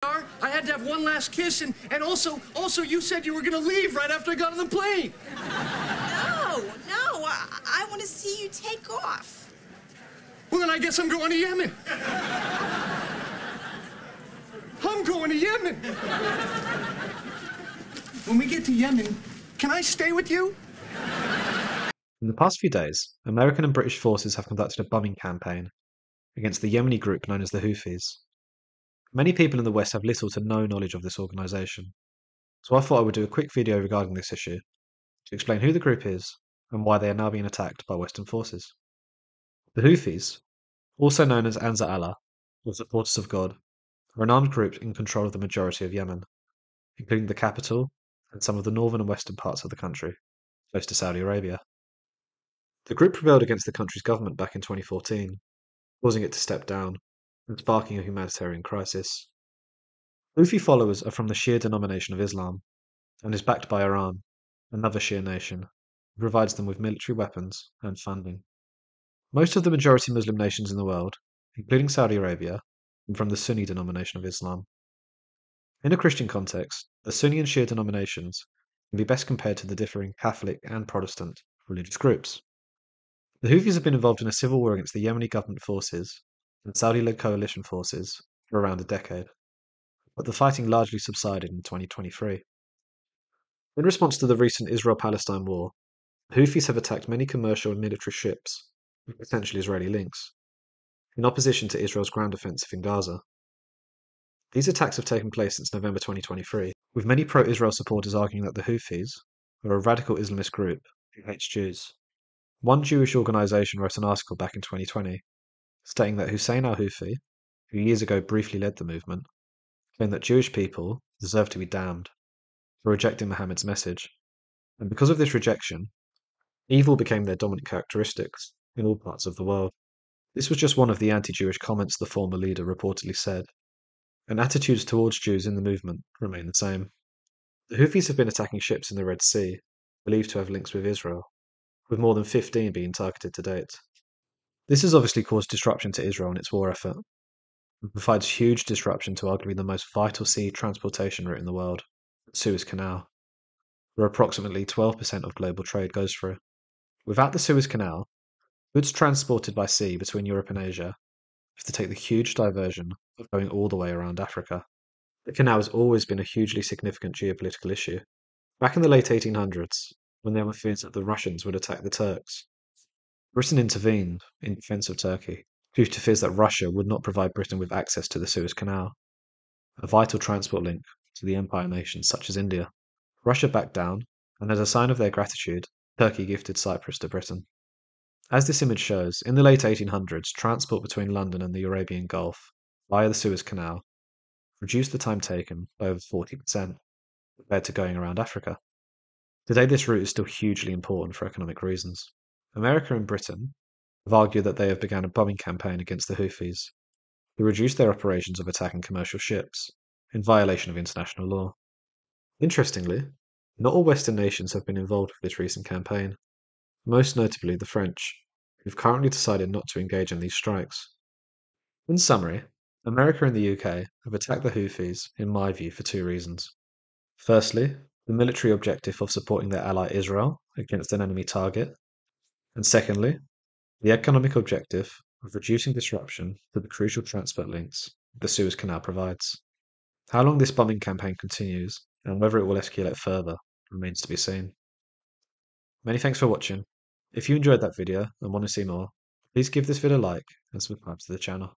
I had to have one last kiss, and also you said you were gonna leave right after I got on the plane. No, I want to see you take off. Well, then I guess I'm going to Yemen. I'm going to Yemen. When we get to Yemen, can I stay with you? In the past few days, American and British forces have conducted a bombing campaign against the Yemeni group known as the Houthis. Many people in the West have little to no knowledge of this organisation, so I thought I would do a quick video regarding this issue to explain who the group is and why they are now being attacked by Western forces. The Houthis, also known as Ansar Allah, or Supporters of God, are an armed group in control of the majority of Yemen, including the capital and some of the northern and western parts of the country, close to Saudi Arabia. The group rebelled against the country's government back in 2014, causing it to step down and sparking a humanitarian crisis. Houthi followers are from the Shia denomination of Islam and is backed by Iran, another Shia nation, who provides them with military weapons and funding. Most of the majority Muslim nations in the world, including Saudi Arabia, come from the Sunni denomination of Islam. In a Christian context, the Sunni and Shia denominations can be best compared to the differing Catholic and Protestant religious groups. The Houthis have been involved in a civil war against the Yemeni government forces and Saudi-led coalition forces for around a decade, but the fighting largely subsided in 2023. In response to the recent Israel-Palestine war, the Houthis have attacked many commercial and military ships with potentially Israeli links, in opposition to Israel's ground offensive in Gaza. These attacks have taken place since November 2023, with many pro-Israel supporters arguing that the Houthis are a radical Islamist group who hates Jews. One Jewish organisation wrote an article back in 2020 stating that Hussein al-Houthi, who years ago briefly led the movement, claimed that Jewish people deserve to be damned for rejecting Muhammad's message, and because of this rejection, evil became their dominant characteristics in all parts of the world. This was just one of the anti-Jewish comments the former leader reportedly said, and attitudes towards Jews in the movement remain the same. The Houthis have been attacking ships in the Red Sea, believed to have links with Israel, with more than 15 being targeted to date. This has obviously caused disruption to Israel in its war effort, and provides huge disruption to arguably the most vital sea transportation route in the world, the Suez Canal, where approximately 12% of global trade goes through. Without the Suez Canal, goods transported by sea between Europe and Asia have to take the huge diversion of going all the way around Africa. The canal has always been a hugely significant geopolitical issue. Back in the late 1800s, when there were fears that the Russians would attack the Turks, Britain intervened in defense of Turkey due to fears that Russia would not provide Britain with access to the Suez Canal, a vital transport link to the empire nations such as India. Russia backed down, and as a sign of their gratitude, Turkey gifted Cyprus to Britain. As this image shows, in the late 1800s, transport between London and the Arabian Gulf via the Suez Canal reduced the time taken by over 40% compared to going around Africa. Today, this route is still hugely important for economic reasons. America and Britain have argued that they have begun a bombing campaign against the Houthis to reduce their operations of attacking commercial ships in violation of international law. Interestingly, not all Western nations have been involved with this recent campaign, most notably the French, who've currently decided not to engage in these strikes. In summary, America and the UK have attacked the Houthis, in my view, for two reasons. Firstly, the military objective of supporting their ally Israel against an enemy target, and secondly, the economic objective of reducing disruption to the crucial transport links the Suez Canal provides. How long this bombing campaign continues, and whether it will escalate further, remains to be seen. Many thanks for watching. If you enjoyed that video and want to see more, please give this video a like and subscribe to the channel.